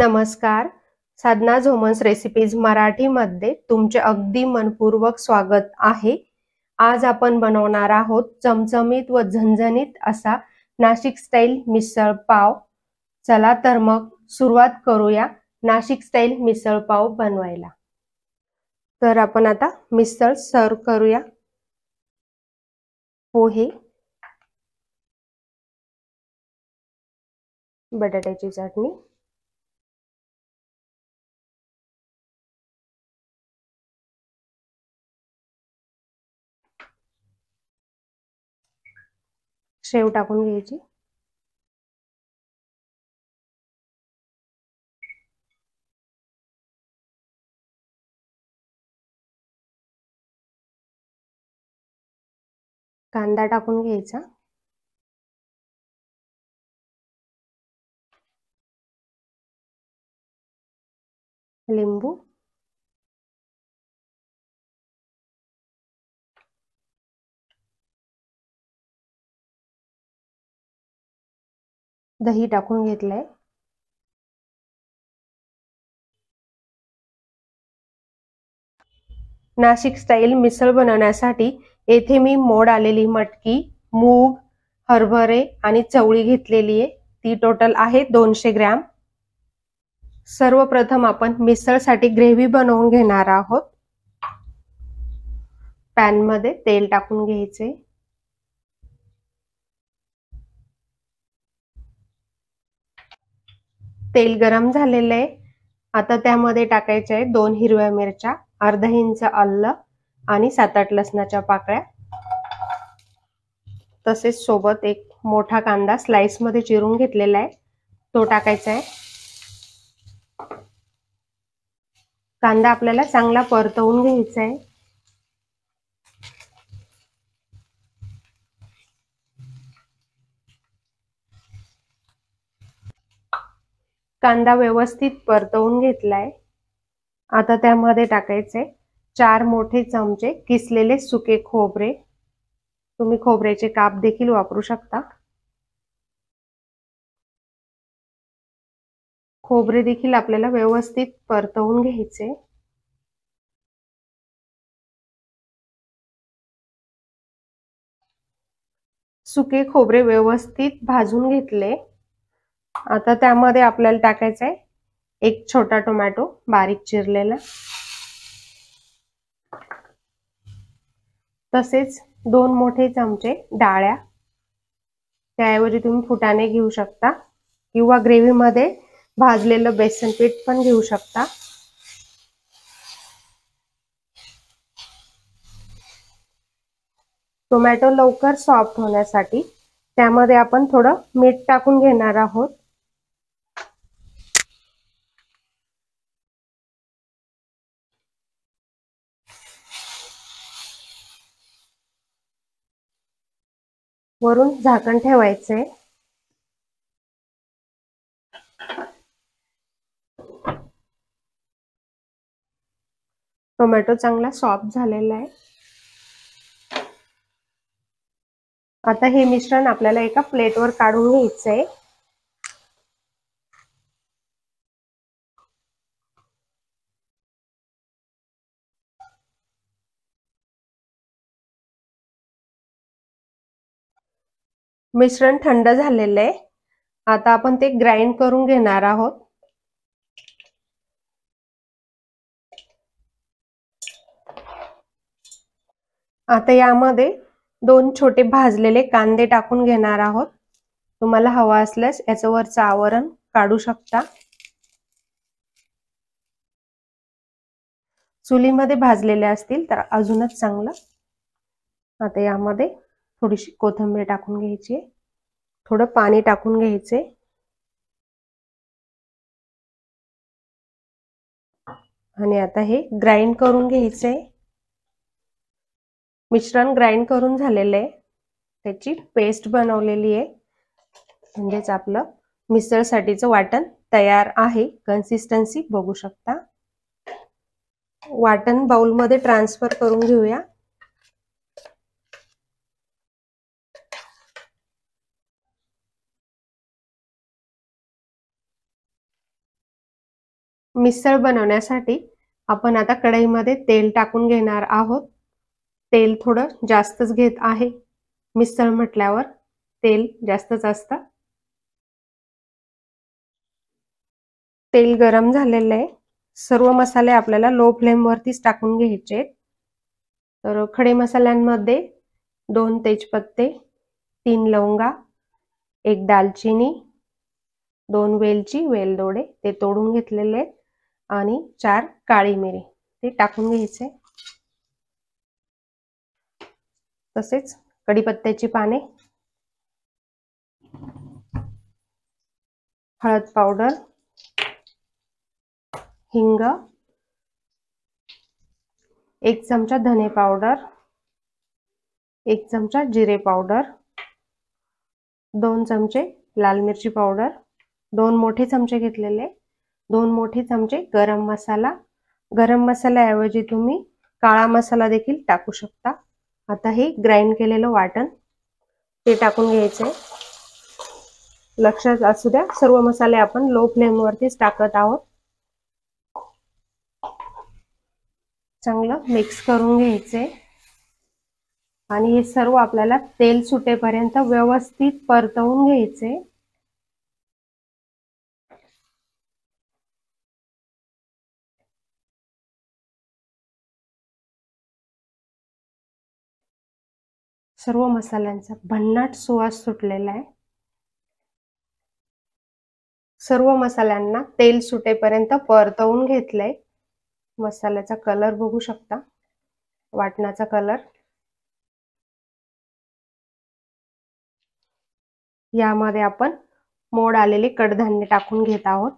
नमस्कार. साधना झोमन्स रेसिपीज मराठीमध्ये तुमचे अगदी मनपूर्वक स्वागत आहे. आज आपण बनवणार आहोत चमचमीत व झणझणीत असा नाशिक स्टाईल मिसळ पाव. चला तर मग सुरुवात करूया नाशिक स्टाईल मिसळ पाव बनवायला. तर आपण आता मिसळ सर्व करूया. पोहे, बटाट्याची चटणी, शेव टाकून घ्यायची, कांदा टाकून घ्यायचा, लिंबू, दही टाकून घेतलंय, नाशिक स्टाईल मिसळ बनवण्यासाठी येथे मी मोड आलेली मटकी, मूग, हरभरे आणि चवळी घेतलेली आहे. ती टोटल आहे 200 ग्रॅम. सर्वप्रथम आपण मिसळसाठी ग्रेव्ही बनवून घेणार आहोत. पॅन मध्ये तेल टाकून घ्यायचे, तेल गरम झालेले आहे. आता त्यामध्ये टाकायचे आहे 2 हिरव्या मिरच्या, अर्धा इंच आलं आणि 7-8 लसणाच्या पाकळ्या. तसेच सोबत एक मोठा कांदा स्लाइस मध्ये चिरून घेतलेला आहे, तो टाकायचा आहे. कांदा आपल्याला चांगला परतवून घ्यायचा आहे. कांदा व्यवस्थित परतवून घेतलाय. आता त्यामध्ये टाकायचे 4 मोठे चमचे किसलेले सुके खोबरे. तुम्ही खोबऱ्याचे काप देखील वापरू शकता. खोबरे देखील आपल्याला व्यवस्थित परतवून घ्यायचे. सुके खोबरे व्यवस्थित भाजून घेतले. आता त्यामध्ये आपल्याला टाकायचा आहे 1 छोटा टोमॅटो बारीक चिरलेला, तसेच 2 मोठे चमचे डाळ्या. त्याऐवजी तुम्ही फुटाणे घेऊ शकता किंवा ग्रेव्ही मध्ये भाजलेलं बेसन पीठ पण घेऊ शकता. टोमॅटो लवकर सॉफ्ट होण्यासाठी त्यामध्ये आपण थोडं मीठ टाकून घेणार आहोत. वरून झाकण ठेवायचे. टोमॅटो चांगला सॉफ्ट झालेला आहे. आता हे मिश्रण आपल्याला एका प्लेटवर काढून घ्यायचंय. मिश्रण थंड झालेलं आहे. आता आपण ते ग्राइंड करून घेणार आहोत. आता यामध्ये 2 छोटे भाजलेले कांदे टाकून घेणार आहोत. तुम्हाला हवा असल्यास याचं वरचं आवरण काढू शकता. चुलीमध्ये भाजलेले असतील तर अजूनच चांगलं. आता यामध्ये थोडीशी कोथिंबीर टाकून घ्यायची, थोडं पाणी टाकून घ्यायचे आणि आता हे ग्राइंड करून घ्यायचे. मिश्रण ग्राइंड करून झालेले आहे. त्याची पेस्ट बनवलेली आहे. म्हणजेच आपलं मिसळसाठीचं वाटण तयार आहे. कन्सिस्टन्सी बघू शकता. वाटण बाउल मध्ये ट्रान्सफर करून घेऊया. मिसळ बनवण्यासाठी आपण आता कढईमध्ये तेल टाकून घेणार आहोत। तेल थोडं जास्तच घेत आहे, मिसळ म्हटल्यावर तेल जास्तच असतं। तेल गरम झालेलं आहे। सर्व मसाले आपल्याला लो फ्लेम वरतीच टाकून घ्यायचे। तर खडे मसाल्यांमध्ये 2 तेजपत्ते, 3 लवंगा, 1 दालचिनी, 2 वेलची वेलदोडे ते तोडून घेतलेले आहेत आणि 4 काळी मिरी ते टाकून घ्यायचे। तसेच कढीपत्त्याची पाने, हळद पावडर, हिंग, 1 चमचा धने पावडर, 1 चमचा जिरे पावडर, 2 चमचे लाल मिरची पावडर, 2 मोठे चमचे घेतलेले, 2 मोठे चमचे गरम मसाला। गरम मसाल्याऐवजी तुम्ही काळा मसाला देखील टाकू शकता। आता हे ग्राइंड केलेलं वाटण ते टाकून घ्यायचे। लक्षात असू द्या, सर्व मसाले आपण लो फ्लेम वरतीच टाकत आहोत। चांगलं मिक्स करून घ्यायचे आणि हे सर्व आपल्याला तेल सुटेपर्यंत व्यवस्थित परतवून घ्यायचे। सर्व मसाल्यांचा भन्नाट सुवास सुटलेला आहे। सर्व मसाल्यांना तेल सुटेपर्यंत परतवून घेतलंय। मसाल्याचा कलर बघू शकता, वाटणाचा कलर। यामध्ये आपण मोड आलेले कडधान्य टाकून घेत आहोत।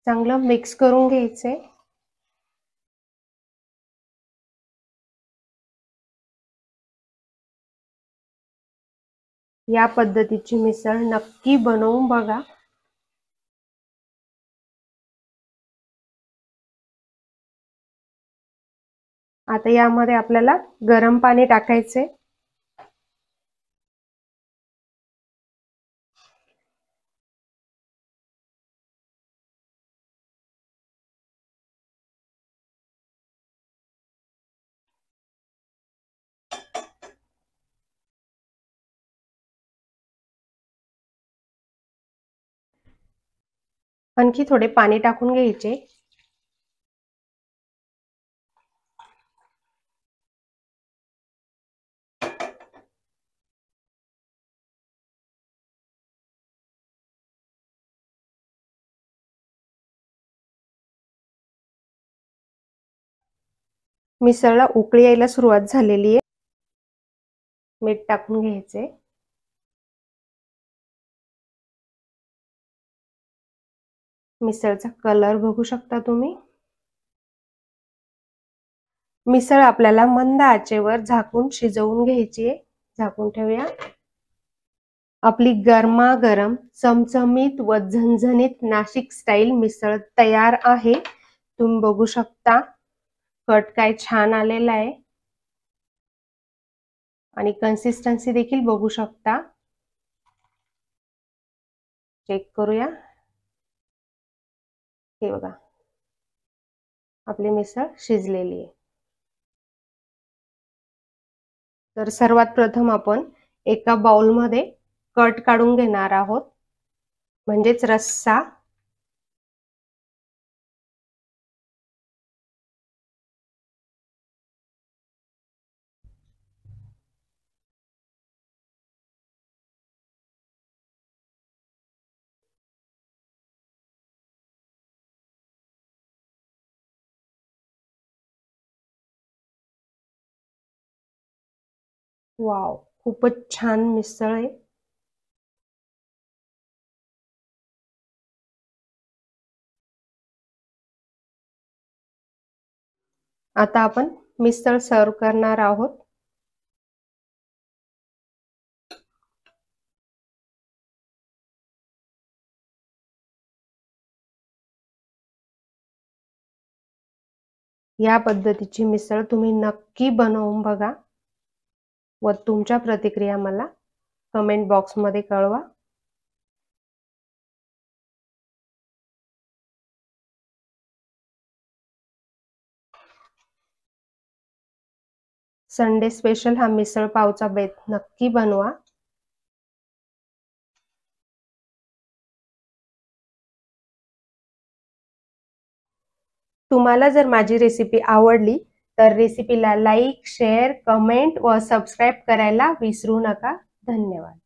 चांगलं मिक्स करून घ्यायचे। या पद्धतीची मिसळ नक्की बनवून बघा। आता यामध्ये आपल्याला गरम पाणी टाकायचे। आणखी थोडे पाणी टाकून घ्यायचे। मिसळला उकळी यायला सुरुवात झालेली आहे। मीठ टाकून घ्यायचे। मिसळचा कलर बघू शकता तुम्ही। मिसळ आपल्याला मंद आचेवर झाकून शिजवून घ्यायची आहे। झाकून ठेवूया। आपली गरमागरम चमचमीत व झणझणीत नाशिक स्टाईल मिसळ तयार आहे। तुम्ही बघू शकता कट काय छान आलेला आहे आणि कन्सिस्टन्सी देखील बघू शकता। चेक करूया। हे बघा, आपली मिसळ शिजलेली आहे। तर सर्वात प्रथम आपण एका बाउलमध्ये कट काढून घेणार आहोत, म्हणजेच रस्सा। वाव, खूपच छान मिसळ आहे। आता आपण मिसळ सर्व करणार आहोत। या पद्धतीची मिसळ तुम्ही नक्की बनवून बघा व तुमच्या प्रतिक्रिया मला कमेंट बॉक्समध्ये कळवा। संडे स्पेशल हा मिसळ पावचा बेत नक्की बनवा। तुम्हाला जर माझी रेसिपी आवडली तर रेसिपीला लाईक, शेअर, कमेंट व सबस्क्राईब करायला विसरू नका। धन्यवाद।